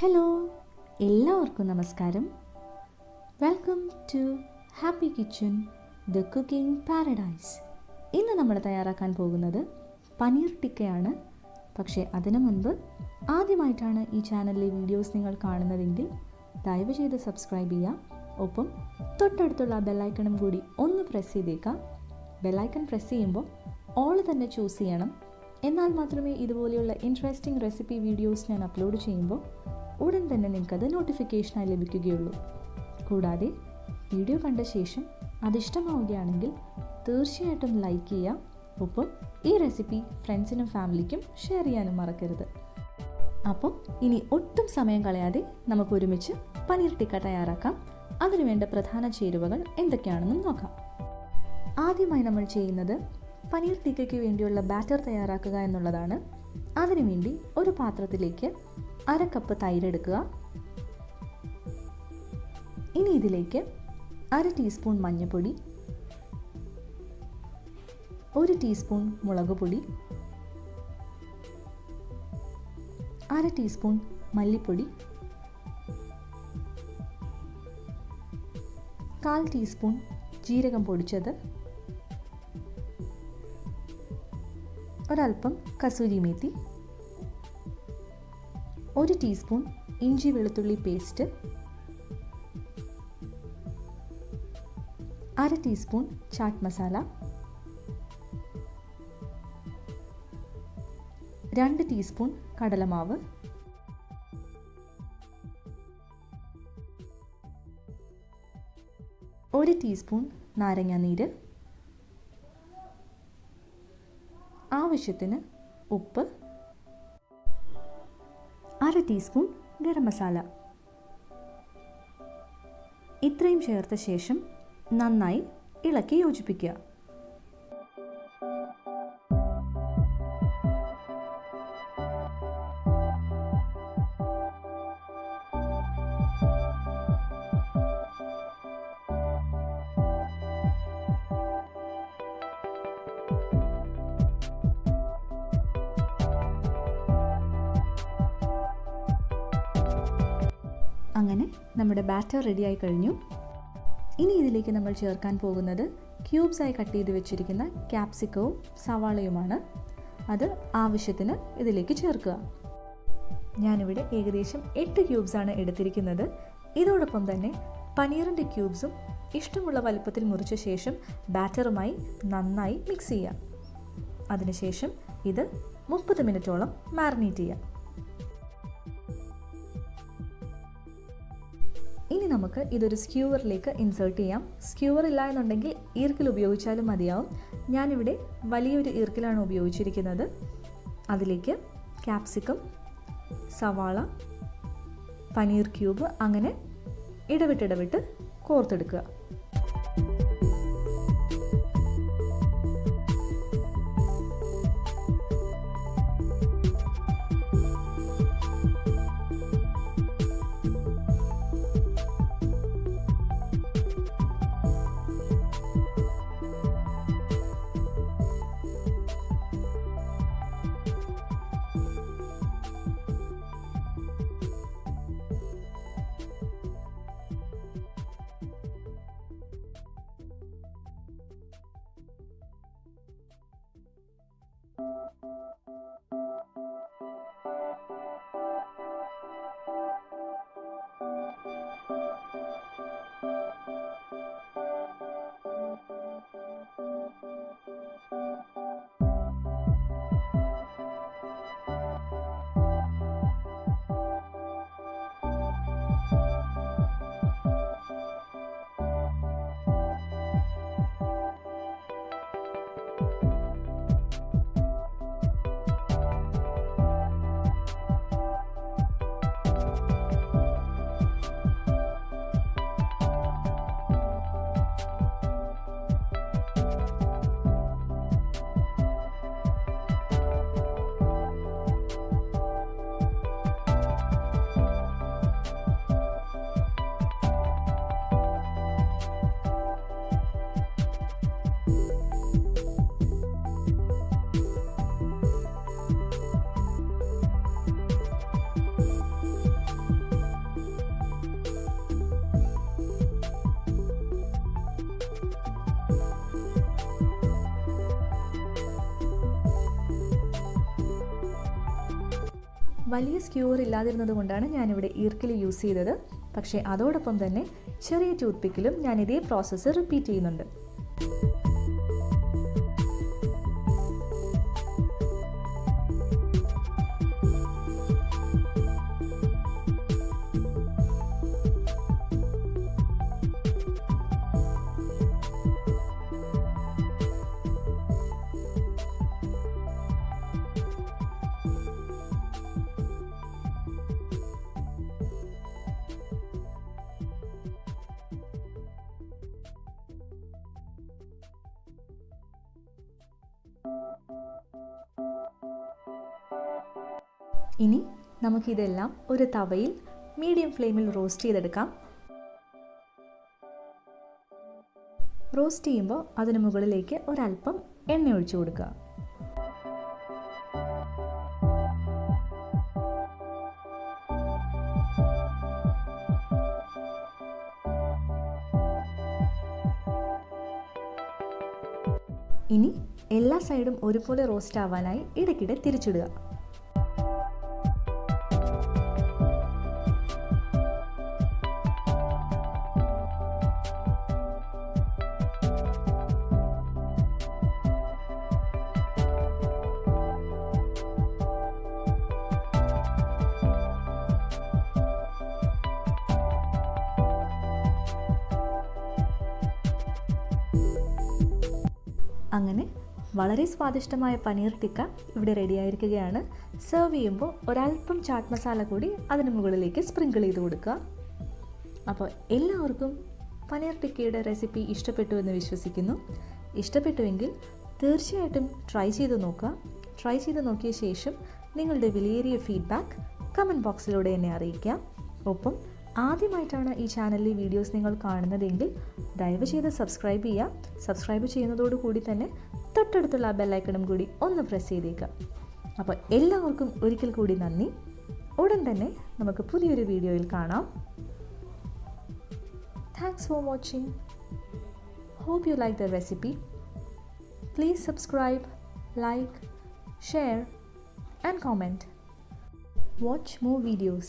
Hello, എല്ലാവർക്കും നമസ്കാരം. Welcome to Happy Kitchen, the cooking paradise. ഇന്ന് നമ്മൾ തയ്യാറാക്കാൻ പോകുന്നത് പനീർ ടിക്കയാണ്. പക്ഷേ അതിനു മുൻപ് ആദ്യമായിട്ടാണ് ഈ ചാനലിലെ വീഡിയോസ് നിങ്ങൾ കാണുന്നതെങ്കിൽ ദയവ് ചെയ്ത് സബ്സ്ക്രൈബ് ചെയ്യുക. ഒപ്പം തൊട്ടടുത്തുള്ള ബെല്ലൈക്കണും കൂടി ഒന്ന് പ്രസ് ചെയ്തേക്കാം. ബെല്ലൈക്കൺ പ്രസ് ചെയ്യുമ്പോൾ ഓൾ തന്നെ ചൂസ് ചെയ്യണം. എന്നാൽ മാത്രമേ ഇതുപോലെയുള്ള ഇൻട്രസ്റ്റിംഗ് റെസിപ്പി വീഡിയോസ് ഞാൻ അപ്ലോഡ് ചെയ്യുമ്പോൾ ഉടൻ തന്നെ നിങ്ങൾക്കത് നോട്ടിഫിക്കേഷനായി ലഭിക്കുകയുള്ളൂ. കൂടാതെ വീഡിയോ കണ്ട ശേഷം അതിഷ്ടമാവുകയാണെങ്കിൽ തീർച്ചയായിട്ടും ലൈക്ക് ചെയ്യുക. ഒപ്പം ഈ റെസിപ്പി ഫ്രണ്ട്സിനും ഫാമിലിക്കും ഷെയർ ചെയ്യാനും മറക്കരുത്. അപ്പോൾ ഇനി ഒട്ടും സമയം കളയാതെ നമുക്ക് ഒരുമിച്ച് പനീർ ടിക്ക തയ്യാറാക്കാം. അതിനുവേണ്ട പ്രധാന ചേരുവകൾ എന്തൊക്കെയാണെന്നും നോക്കാം. ആദ്യമായി നമ്മൾ ചെയ്യുന്നത് പനീർ ടിക്കയ്ക്ക് വേണ്ടിയുള്ള ബാറ്റർ തയ്യാറാക്കുക എന്നുള്ളതാണ്. അതിനുവേണ്ടി ഒരു പാത്രത്തിലേക്ക് 1/2 കപ്പ് തൈര് എടുക്കുക. ഇനി ഇതിലേക്ക് 1/2 ടീസ്പൂൺ മഞ്ഞൾപ്പൊടി, 1 ടീസ്പൂൺ മുളക് പൊടി, 1/2 ടീസ്പൂൺ മല്ലിപ്പൊടി, 1/4 ടീസ്പൂൺ ജീരകം പൊടിച്ചത്, ഒരൽപ്പം കസൂരി മേത്തി, 1 ടീസ്പൂൺ ഇഞ്ചി വെളുത്തുള്ളി paste, 1/2 teaspoon chaat masala, 2 teaspoon കടലമാവ്, 1 ടീസ്പൂൺ നാരങ്ങാനീര്, ആവശ്യത്തിന് ഉപ്പ്, 1/2 ടീസ്പൂൺ ഗരം മസാല. ഇത്രയും ചേർത്ത ശേഷം നന്നായി ഇളക്കി യോജിപ്പിക്കുക. അങ്ങനെ നമ്മുടെ ബാറ്റർ റെഡിയായി കഴിഞ്ഞു. ഇനി ഇതിലേക്ക് നമ്മൾ ചേർക്കാൻ പോകുന്നത് ക്യൂബ്സായി കട്ട് ചെയ്ത് വെച്ചിരിക്കുന്ന ക്യാപ്സിക്കവും സവാളയുമാണ്. അത് ആവശ്യത്തിന് ഇതിലേക്ക് ചേർക്കുക. ഞാനിവിടെ ഏകദേശം 8 ക്യൂബ്സാണ് എടുത്തിരിക്കുന്നത്. ഇതോടൊപ്പം തന്നെ പനീറിൻ്റെ ക്യൂബ്സും ഇഷ്ടമുള്ള വലുപ്പത്തിൽ മുറിച്ച ശേഷം ബാറ്ററുമായി നന്നായി മിക്സ് ചെയ്യുക. അതിനുശേഷം ഇത് 30 മിനിറ്റോളം മാരിനേറ്റ് ചെയ്യുക. ഇനി നമുക്ക് ഇതൊരു സ്ക്യൂവറിലേക്ക് ഇൻസേർട്ട് ചെയ്യാം. സ്ക്യൂവർ ഇല്ല എന്നുണ്ടെങ്കിൽ ഈർക്കിൽ ഉപയോഗിച്ചാലും മതിയാവും. ഞാനിവിടെ വലിയൊരു ഈർക്കിലാണ് ഉപയോഗിച്ചിരിക്കുന്നത്. അതിലേക്ക് ക്യാപ്സിക്കം, സവാള, പനീർ ക്യൂബ് അങ്ങനെ ഇടവിട്ടിടവിട്ട് കോർത്തെടുക്കുക. വലിയ സ്ക്യൂർ ഇല്ലാതിരുന്നത് കൊണ്ടാണ് ഞാനിവിടെ ഈർക്കിൽ യൂസ് ചെയ്തത്. പക്ഷേ അതോടൊപ്പം തന്നെ ചെറിയ ടൂത്ത് പിക്കിലും ഞാൻ ഇതേ പ്രോസസ്സ് റിപ്പീറ്റ് ചെയ്യുന്നുണ്ട്. ഇനി നമുക്കിതെല്ലാം ഒരു തവയിൽ മീഡിയം ഫ്ലെയിമിൽ റോസ്റ്റ് ചെയ്തെടുക്കാം. റോസ്റ്റ് ചെയ്യുമ്പോൾ അതിന് മുകളിലേക്ക് ഒരല്പം എണ്ണ ഒഴിച്ചു കൊടുക്കുക. ഇനി എല്ലാ സൈഡും ഒരുപോലെ റോസ്റ്റ് ആവാനായി ഇടയ്ക്കിടെ തിരിച്ചിടുക. അങ്ങനെ വളരെ സ്വാദിഷ്ടമായ പനീർ ടിക്ക ഇവിടെ റെഡിയായിരിക്കുകയാണ്. സെർവ് ചെയ്യുമ്പോൾ ഒരല്പം ചാട്ട് മസാല കൂടി അതിന് മുകളിലേക്ക് സ്പ്രിങ്കിൾ ചെയ്ത് കൊടുക്കുക. അപ്പോൾ എല്ലാവർക്കും പനീർ ടിക്കയുടെ റെസിപ്പി ഇഷ്ടപ്പെട്ടു എന്ന് വിശ്വസിക്കുന്നു. ഇഷ്ടപ്പെട്ടുവെങ്കിൽ തീർച്ചയായിട്ടും ട്രൈ ചെയ്ത് നോക്കുക. ട്രൈ ചെയ്ത് നോക്കിയ ശേഷം നിങ്ങളുടെ വിലയേറിയ ഫീഡ്ബാക്ക് കമൻറ്റ് ബോക്സിലൂടെ എന്നെ അറിയിക്കാം. ഒപ്പം ആദ്യമായിട്ടാണ് ഈ ചാനലിലെ വീഡിയോസ് നിങ്ങൾ കാണുന്നതെങ്കിൽ ദയവ് ചെയ്ത് സബ്സ്ക്രൈബ് ചെയ്യുക. സബ്സ്ക്രൈബ് ചെയ്യുന്നതോടുകൂടി തന്നെ തൊട്ടടുത്തുള്ള ആ ബെല്ലൈക്കണും കൂടി ഒന്ന് പ്രസ് ചെയ്തേക്കുക. അപ്പോൾ എല്ലാവർക്കും ഒരിക്കൽ കൂടി നന്ദി. ഉടൻ തന്നെ നമുക്ക് പുതിയൊരു വീഡിയോയിൽ കാണാം. Thanks for watching. Hope you like the recipe. Please subscribe, like, share and comment. Watch more videos.